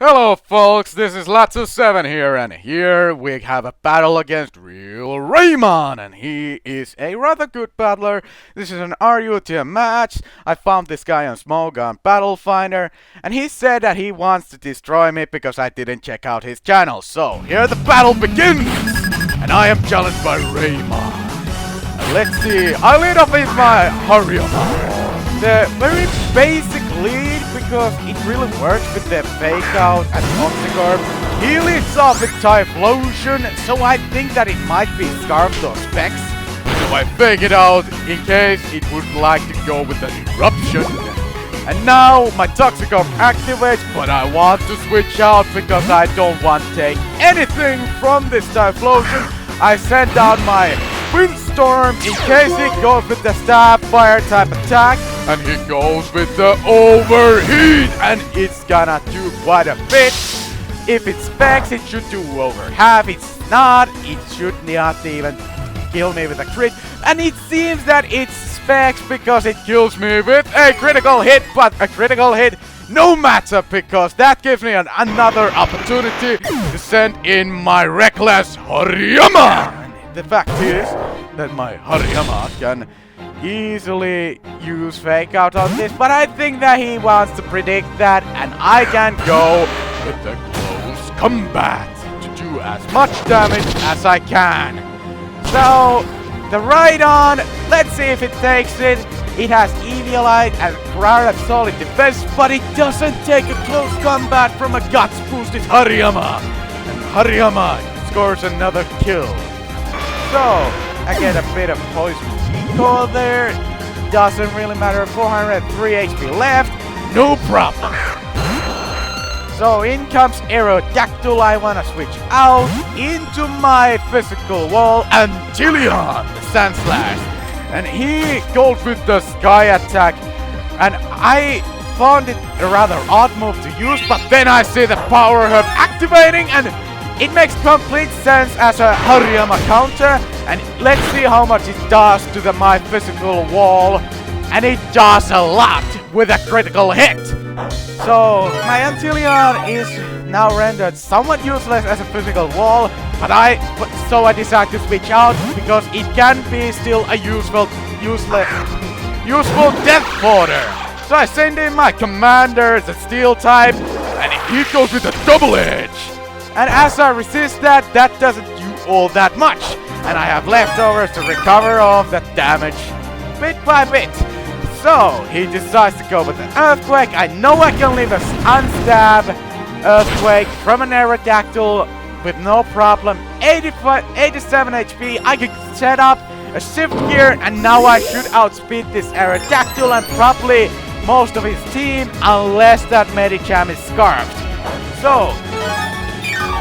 Hello folks, this is Latsu7 here, and here we have a battle against RealRaymon, and he is a rather good battler. This is an RUTM match. I found this guy on Smogon Battle Finder, and he said that he wants to destroy me because I didn't check out his channel. So, here the battle begins! And I am challenged by Raymon. And let's see, I lead off with my Hariyama. The very basic lead because it really works with the fake out and Obstacorp. He leads off with Typhlosion, so I think that it might be Scarfed or Specs. So I fake it out in case it would like to go with an Eruption. And now my Toxicomp activates, but I want to switch out because I don't want to take anything from this Typhlosion. I send out my Windstorm in case he goes with the stab fire type attack, and he goes with the overheat, and it's gonna do quite a bit. If it's specs, it should do over half. It's not, it should not even kill me with a crit, and it seems that it's specs because it kills me with a critical hit, but a critical hit no matter because that gives me another opportunity to send in my reckless Hariyama. The fact is that my Hariyama can easily use fake out on this, but I think that he wants to predict that, and I can go with the close combat to do as much damage as I can. So, the Rhydon, let's see if it takes it. It has Eviolite and rather solid defense, but it doesn't take a close combat from a guts boosted Hariyama. And Hariyama scores another kill. So, I get a bit of poison recoil there. Doesn't really matter. 403 HP left. No problem. So, in comes Aerodactyl. I wanna switch out into my physical wall. Antillion, the Sandslash. And he goes with the sky attack. And I found it a rather odd move to use, but then I see the power herb activating, and it makes complete sense as a Hariyama counter. And let's see how much it does to my physical wall. And it does a lot with a critical hit. So my Antillion is now rendered somewhat useless as a physical wall, but I decide to switch out because it can be still a useful death porter. So I send in my commander, the steel type, and he goes with a double edge. And as I resist that, that doesn't do all that much. And I have leftovers to recover off that damage bit by bit. So he decides to go with an Earthquake. I know I can leave a unstab Earthquake from an Aerodactyl with no problem. 87 HP. I can set up a shift gear, and now I should outspeed this Aerodactyl and probably most of his team, unless that Medicham is scarfed. So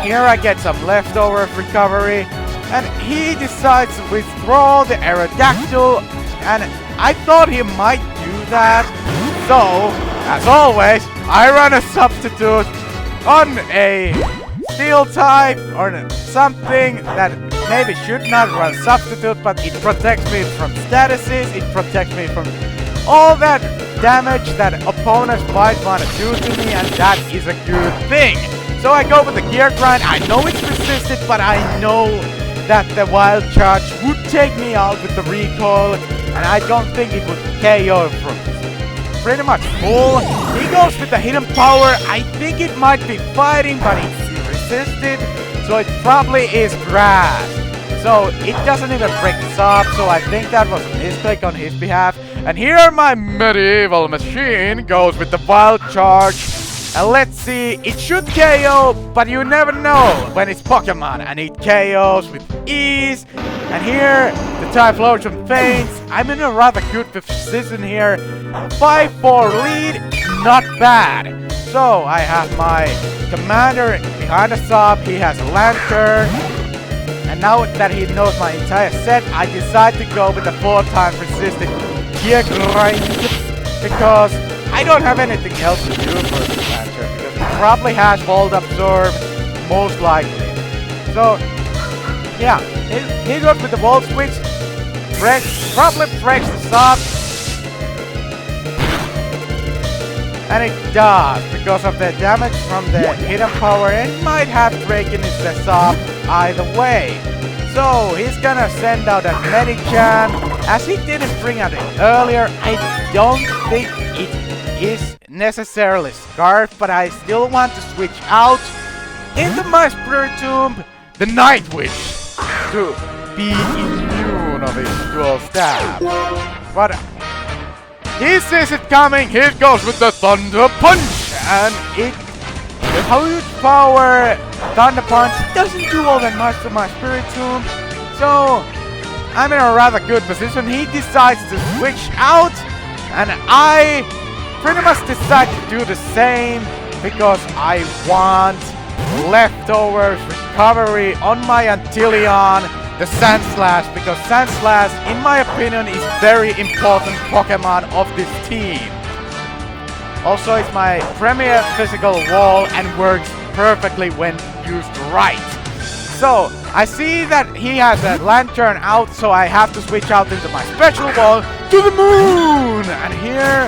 here I get some leftover recovery, and he decides to withdraw the Aerodactyl, and I thought he might do that. So, as always, I run a substitute on a steel type or something that maybe should not run substitute, but it protects me from statuses, it protects me from all that damage that opponents might want to do to me, and that is a good thing. So I go with the gear grind. I know it's resisted, but I know that the wild charge would take me out with the recoil, and I don't think it would KO from pretty much full. He goes with the hidden power. I think it might be fighting, but it's resisted, so it probably is grass. So it doesn't even break this up, so I think that was a mistake on his behalf. And here my medieval machine goes with the wild charge. And let's see, it should KO, but you never know when it's Pokémon, and it KOs with ease. And here, the Typhlosion faints. I'm in a rather good position here. 5-4 lead, not bad. So, I have my commander behind the sub, he has a Lanturn. And now that he knows my entire set, I decide to go with the 4 times resisted gear grind, because I don't have anything else to do for this Lanturn, because he probably has Volt Absorb, most likely. So, yeah, he goes with the Volt Switch, probably breaks the sub, And it does, because of the damage from the hidden power, it might have taken this up either way. So he's gonna send out a Medicham. As he didn't bring out it earlier, I don't think it is necessarily Scarf, but I still want to switch out into my Spiritomb the Nightwish to be immune of his dual stab. But he sees it coming, he goes with the Thunder Punch, and it, with huge power, Thunder Punch doesn't do all that much to my Spiritomb, so I'm in a rather good position. He decides to switch out, and I pretty much decide to do the same because I want leftovers recovery on my Antillion, the Sandslash, because Sandslash, in my opinion, is very important Pokemon of this team. Also, it's my premier physical wall and works perfectly when used right. So, I see that he has a Lanturn out, so I have to switch out into my special wall to the moon! And here,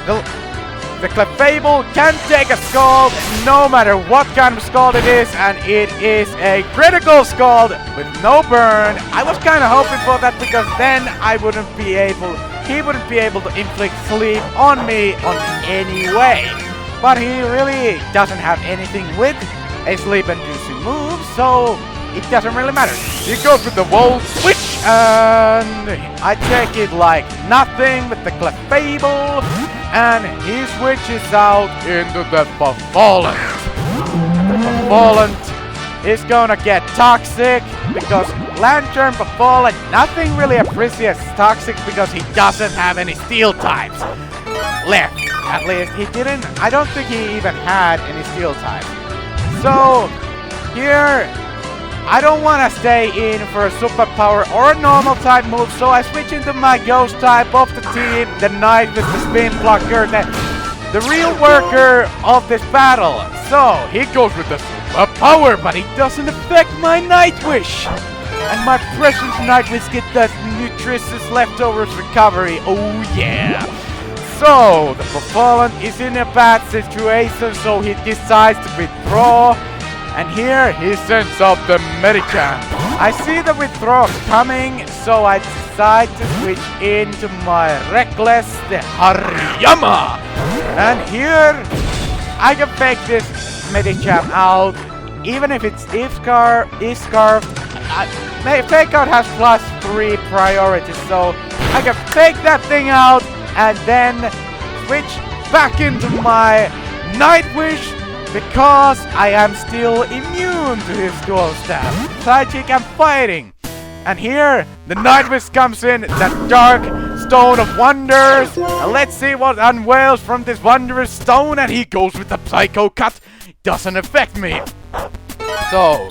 the Clefable can take a Scald no matter what kind of Scald it is, and it is a critical Scald with no burn. I was kind of hoping for that because then he wouldn't be able to inflict sleep on me on any way. But he really doesn't have anything with a sleep-inducing move, so it doesn't really matter. He goes with the Volt Switch, and I take it like nothing with the Clefable, and he switches out into the Bouffaulant. The Bouffaulant is gonna get toxic because Lanturn Bouffaulant, nothing really appreciates toxic because he doesn't have any steel types left. At least he didn't, I don't think he even had any steel types. So here, I don't want to stay in for a superpower or a normal type move, so I switch into my ghost type of the team, the Knight with the spin blocker, the real worker of this battle. So he goes with the superpower, but it doesn't affect my Nightwish. And my precious Nightwish get that nutritious leftovers recovery, oh yeah. So the Bouffaulant is in a bad situation, so he decides to withdraw. And here he sends out the Medicham. I see the withdrawal coming, so I decide to switch into my Reckless, the Hariyama. And here I can fake this Medicham out, even if it's scarfed. Fake out has +3 priority, so I can fake that thing out and then switch back into my Nightwish, because I am still immune to his dual stab. Psychic and fighting. And here, the Nightwish comes in, that Dark Stone of Wonders. And let's see what unveils from this Wondrous Stone. And he goes with the Psycho Cut. Doesn't affect me. So,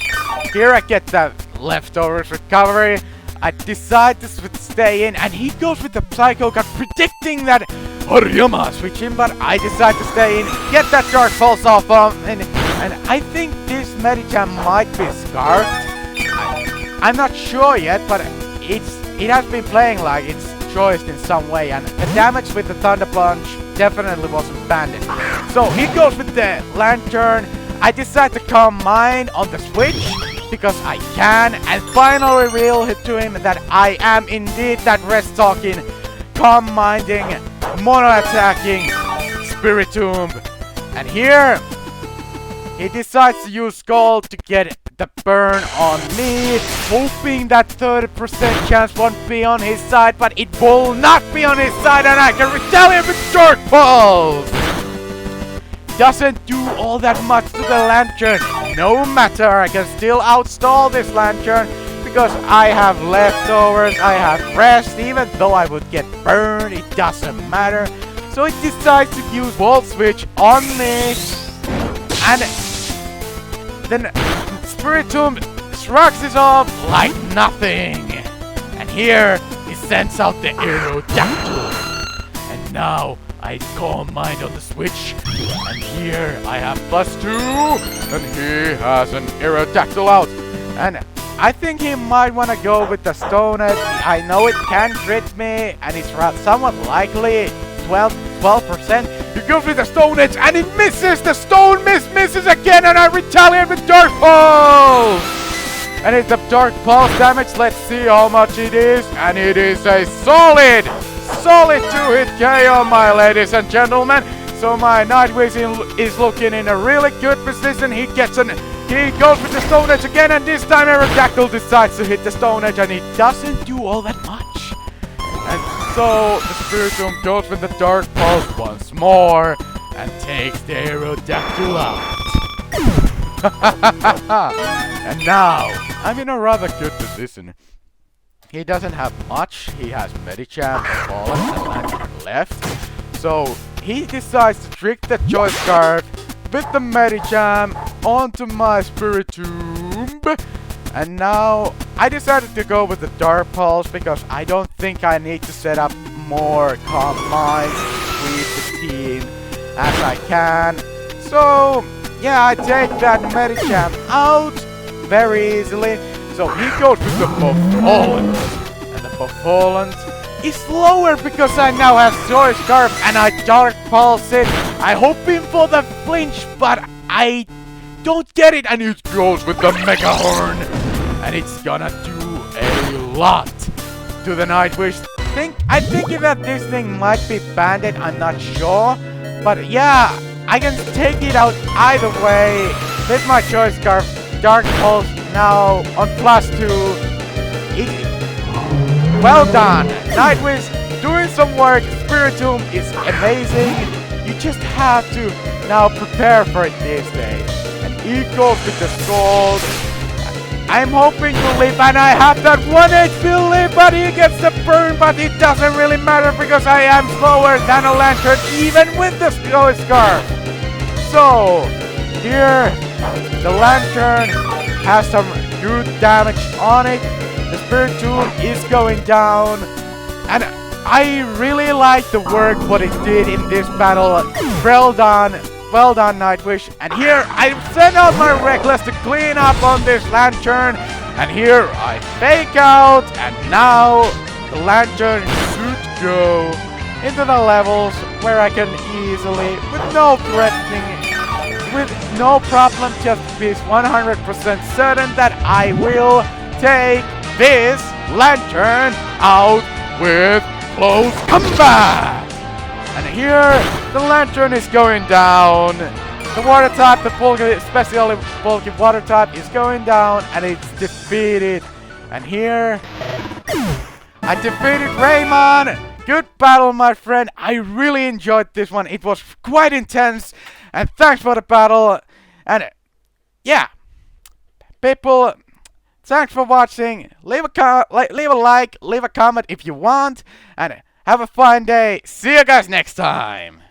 here I get the leftovers recovery. I decide to stay in, and he goes with the Psycho Cut, predicting that Hariyama switch in, but I decide to stay in, get that Dark Pulse off him, and I think this Medicham might be scarfed. I'm not sure yet, but it has been playing like it's choiced in some way, and the damage with the Thunder Punch definitely wasn't banded. So he goes with the Lanturn. I decide to calm mine on the switch, because I can, and finally reveal to him that I am indeed that rest-talking, calm-minding, mono-attacking Spiritomb. And here, he decides to use Scald to get the burn on me, hoping that 30% chance won't be on his side, but it will not be on his side, and I can retaliate with Dark Pulse! Doesn't do all that much to the Lanturn. No matter, I can still outstall this Lanturn because I have leftovers, I have rest. Even though I would get burned, it doesn't matter. So it decides to use Volt Switch on me, and then Spiritomb shrugs it off like nothing. And here he sends out the Aerodactyl. And now I calm mind on the switch, and here I have +2, and he has an Aerodactyl out. And I think he might want to go with the Stone Edge. I know it can crit me, and it's somewhat likely 12%, He goes with the Stone Edge and he misses! The Stone misses again and I retaliate with Dark Pulse! And it's a Dark Pulse damage. Let's see how much it is. And it is a solid 2-hit KO, my ladies and gentlemen. So my Nightwish is looking in a really good position. He goes with the Stone Edge again, and this time Aerodactyl decides to hit the Stone Edge, and he doesn't do all that much. And so the Spiritomb goes with the Dark Pulse once more and takes the Aerodactyl out. And now I'm in a rather good position. He doesn't have much. He has Medicham, Bouffaulant, and Lanturn left. So he decides to trick the Choice Scarf with the Medicham onto my Spiritomb. And now I decided to go with the Dark Pulse because I don't think I need to set up more calm minds to sweep the team as I can. So yeah, I take that Medicham out very easily. So he goes with the Bouffaulant. And the Bouffaulant is slower because I now have Choice Scarf and I Dark Pulse it. I'm hoping for the flinch, but I don't get it. And it goes with the Mega Hoenn. And it's gonna do a lot to the Nightwish. I think that this thing might be banded, I'm not sure. But yeah, I can take it out either way with my Choice Scarf. Dark Pulse now on +2. Well done! Nightwish doing some work. Spiritomb is amazing. You just have to now prepare for it these days. And he goes with the Scald. I'm hoping to live, and I have that 1 HP live, but he gets the burn, but it doesn't really matter because I am slower than a Lanturn even with the Choice Scarf. So here the Lanturn has some good damage on it. The Spiritomb is going down, and I really like the work what it did in this battle. Well done, Nightwish. And here I send out my Reckless to clean up on this Lanturn, and here I fake out, and now the Lanturn should go into the levels where I can easily, with no threatening, with no problem, just be 100% certain that I will take this Lanturn out with close combat. And here the Lanturn is going down. The water type, the bulky, especially bulky water type, is going down, and it's defeated. And here I defeated Raymon. Good battle, my friend. I really enjoyed this one. It was quite intense. And thanks for the battle. And yeah, people, thanks for watching. Leave a like, leave a comment if you want, and have a fine day. See you guys next time.